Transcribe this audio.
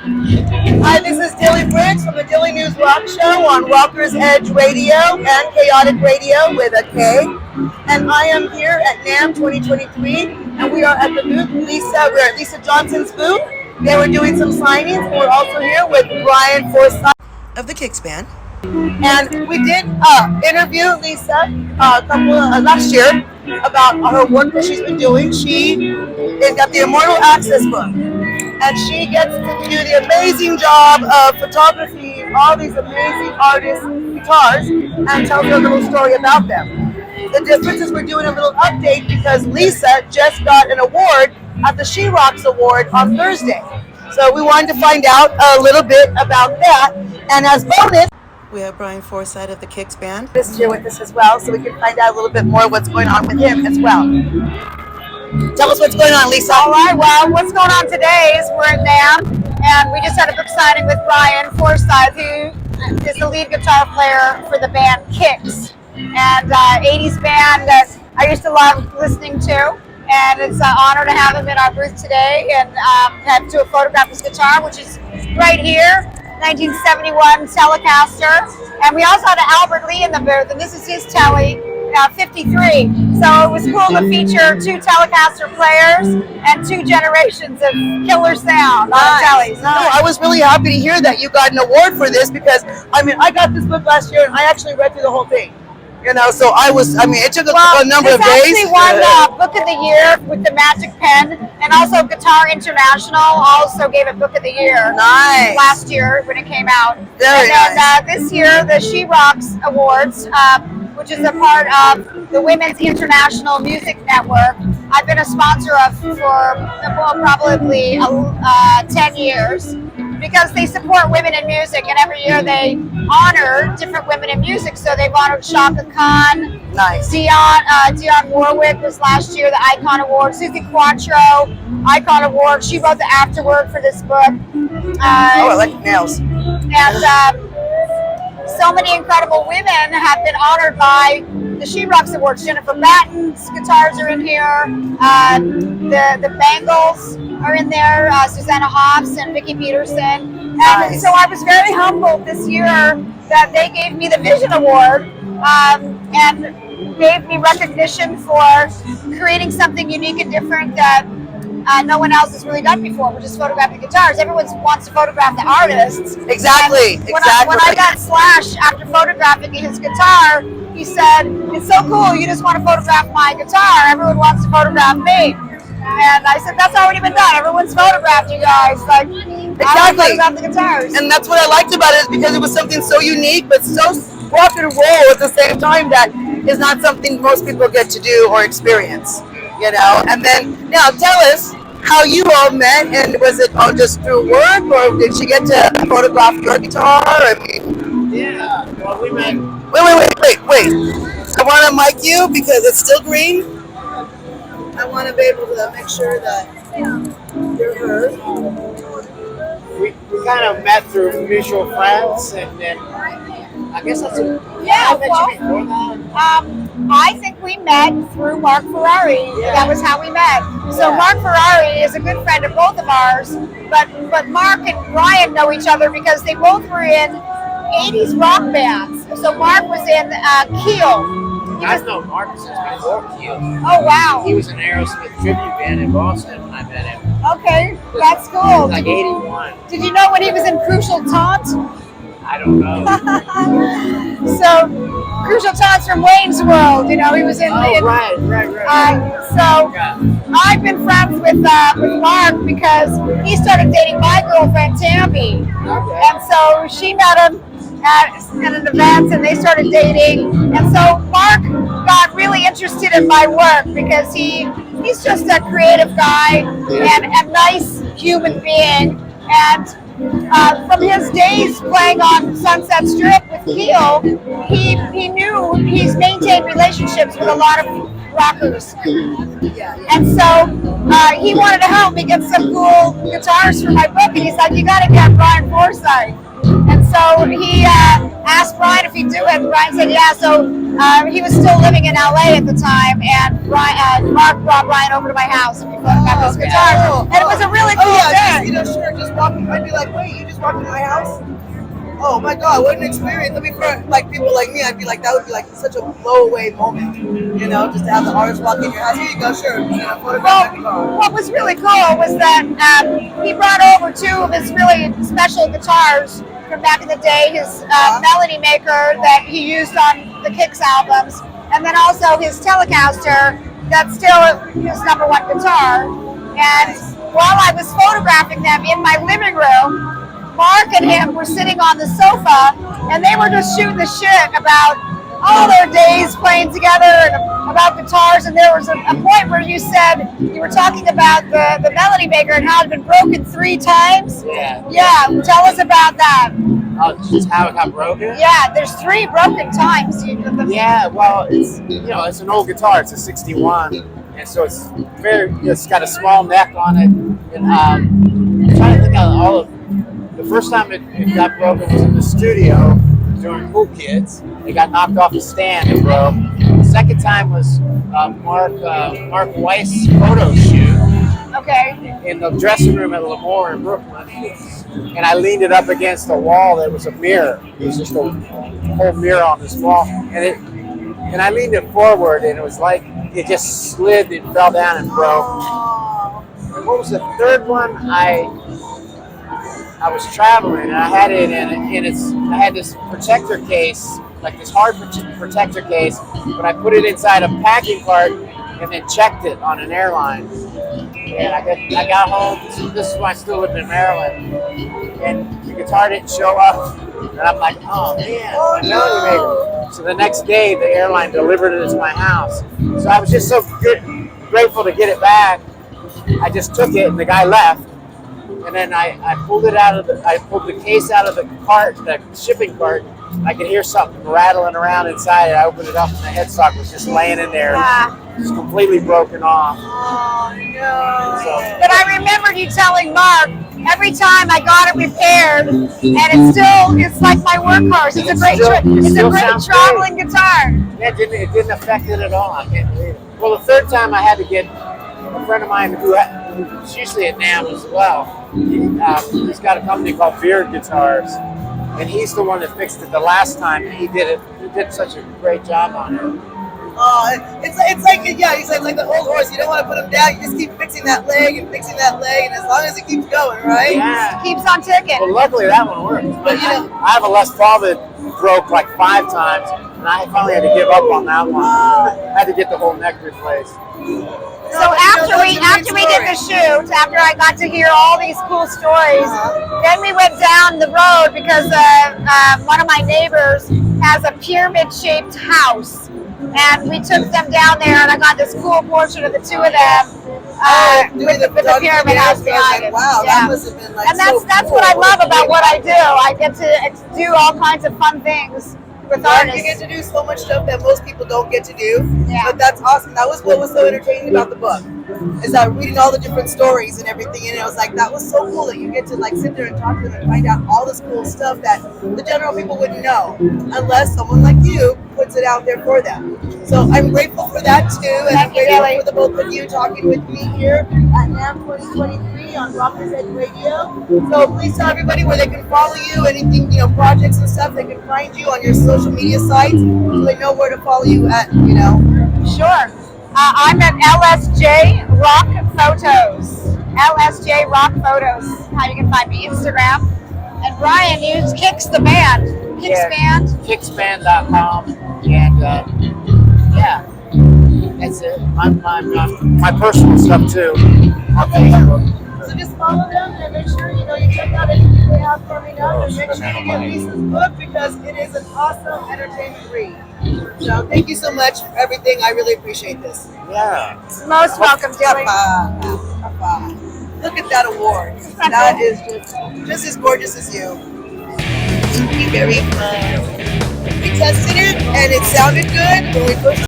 Hi, this is Dilly Briggs from the Dilly News Rock Show on Rockers Edge Radio and Chaotic Radio with a K. And I am here at NAMM 2023, and we are at the booth. We're at Lisa Johnson's booth. They were doing some signings, and we're also here with Brian Forsythe of the KIX band. And we did interview Lisa last year about her work that she's been doing. She got the Immortal Access book, and she gets to do the amazing job of photography, all these amazing artists' guitars, and tells her a little story about them. The difference is we're doing a little update because Lisa just got an award at the She Rocks Award on Thursday. So we wanted to find out a little bit about that. And as bonus, we have Brian Forsythe of the KIX band this year with us as well, so we can find out a little bit more what's going on with him as well. Tell us what's going on, Lisa. All right, well, what's going on today is we're at NAMM, and we just had a book signing with Brian Forsythe, who is the lead guitar player for the band KIX, and 80s band that I used to love listening to, and it's an honor to have him in our booth today and have to photograph his guitar, which is right here. 1971 Telecaster, and we also had Albert Lee in the booth, and this is his Tele 53. So it was cool to feature two Telecaster players and two generations of killer sound on the Teles. No, I was really happy to hear that you got an award for this because I got this book last year and I actually read through the whole thing. You know, so it took a number of days. Actually won Book of the Year with the Magic Pen, and also Guitar International also gave it Book of the Year. Nice. Last year when it came out. Very nice. This year, the She Rocks Awards, which is a part of the Women's International Music Network, I've been a sponsor of for probably 10 years. Because they support women in music, and every year they honor different women in music. So they've honored Shaka Khan, nice. Dionne Warwick was last year, the Icon Award. Susie Quattro, Icon Award. She wrote the afterword for this book. I like nails. And so many incredible women have been honored by the She Rocks Awards. Jennifer Batten's guitars are in here. The Bangles are in there, Susanna Hoffs and Vicki Peterson. Nice. And so I was very humbled this year that they gave me the Vision Award and gave me recognition for creating something unique and different that no one else has really done before, which is photographing guitars. Everyone wants to photograph the artists. Exactly, When I got Slash after photographing his guitar, he said, "It's so cool, you just want to photograph my guitar. Everyone wants to photograph me." And I said, that's already been done. Everyone's photographed you guys. Like, exactly. I the guitars. And that's what I liked about it, is because it was something so unique, but so rock and roll at the same time that is not something most people get to do or experience, you know? And then, now tell us how you all met, and was it all just through work, or did she get to photograph your guitar? Yeah, well, we met. Wait. I want to mic you because it's still green. I want to be able to make sure that you're heard. We kind of met through mutual friends, and then I guess that's a... Yeah, I met you before that. I think we met through Mark Ferrari. Yeah. That was how we met. So Yeah. Mark Ferrari is a good friend of both of ours, but Mark and Brian know each other because they both were in 80s rock bands. So Mark was in Keel. I've known Mark since before Keel. Oh, wow. He was in Aerosmith tribute band in Boston when I met him. Okay, that's It cool. was like 81. Did you know when he was in Crucial Taunt? I don't know. So, Crucial Taunt's from Wayne's World. You know, he was in. Right. So, Yeah. I've been friends with Mark because he started dating my girlfriend Tammy, Okay. and so she met him at an event, and they started dating. And so Mark got really interested in my work because he's just a creative guy and a nice human being. And from his days playing on Sunset Strip with Keel, he knew he's maintained relationships with a lot of rockers. And so he wanted to help me get some cool guitars for my book, and he's like, "You got to get Brian Forsythe." And so he asked Brian if he'd do it. And Brian said, yeah. So he was still living in LA at the time, and Mark brought Brian over to my house and we photographed his guitar. And it was a really cool day. Just walking. I'd be like, wait, you just walked into my house? Oh my God, what an experience. I mean, for like people like me, I'd be like, that would be like such a blow-away moment, just to have the artist walk in your house. Here you go, sure. Well, what was really cool was that he brought over two of his really special guitars from back in the day, his melody maker that he used on the KIX albums, and then also his Telecaster that's still his #1 guitar. And while I was photographing them in my living room, Mark and him were sitting on the sofa, and they were just shooting the shit about all their days playing together and about guitars. And there was a point where you said you were talking about the melody maker and how it had been broken 3 times. Yeah. Tell us about that. Oh, just how it got broken? Yeah, there's 3 broken times. Yeah, well, it's an old guitar. It's a '61, and so it's got a small neck on it. And I'm trying to think of all of. The first time it got broken was in the studio during Cool Kids. It got knocked off the stand and broke. The second time was Mark Weiss' photo shoot. Okay. In the dressing room at Lemoore in Brooklyn. And I leaned it up against a wall that was a mirror. It was just a whole mirror on this wall. And I leaned it forward, and it was like it just slid and fell down and broke. And what was the third one? I was traveling, and I had it I had this protector case, like this hard protector case, but I put it inside a packing cart and then checked it on an airline. And I got home. This is when I still lived in Maryland, and the guitar didn't show up. And I'm like, oh man, melody maker. So the next day, the airline delivered it to my house. So I was just so grateful to get it back. I just took it, and the guy left. And then I pulled the case out of the cart, the shipping cart. I could hear something rattling around inside it. I opened it up, and the headstock was just laying in there, just completely broken off. Oh no! But I remembered you telling Mark every time I got it repaired, and it's like my workhorse. It's a great traveling guitar. Yeah, it didn't affect it at all. I can't believe it. Well, the third time I had to get a friend of mine who's usually at NAMM as well. He's got a company called Beard Guitars, and he's the one that fixed it the last time. And he did such a great job on it. It's like the old horse. You don't want to put him down. You just keep fixing that leg, and as long as it keeps going, right? Yeah, it keeps on ticking. Well, luckily that one works. But I have a Les Paul that broke like 5 times, and I finally had to give up on that one. I had to get the whole neck replaced. So after we did the shoot, after I got to hear all these cool stories, then we went down the road because one of my neighbors has a pyramid-shaped house, and we took them down there, and I got this cool portrait of the 2 of them with the pyramid house behind it. Wow, that must have been like and that's what I love about what I do. I get to do all kinds of fun things with artists. You get to do so much stuff that most people don't get to do. Yeah. But that's awesome. That was what was so entertaining about the book. Is that reading all the different stories and everything, and it was like that was so cool that you get to like sit there and talk to them and find out all this cool stuff that the general people wouldn't know unless someone like you puts it out there for them. So I'm grateful for that too, and I'm grateful for the both of you talking with me here at NAMM 2023 on Rockers Edge Radio. So please tell everybody where they can follow you, anything, projects and stuff, they can find you on your social media sites, so they know where to follow you at, Sure. I'm at LSJ Rock Photos. LSJ Rock Photos. How you can find me, Instagram. And Brian, you KIX the band. KIX band. KIXband.com. And that's it. My personal stuff too on Facebook. So just follow them and make sure you check out anything they have coming up, and make sure you get Lisa's book because it is an awesome entertainment read. So thank you so much for everything. I really appreciate this. Yeah. Most welcome, Dilly. Look at that award. That is just as gorgeous as you. Very fun. We tested it and it sounded good when we first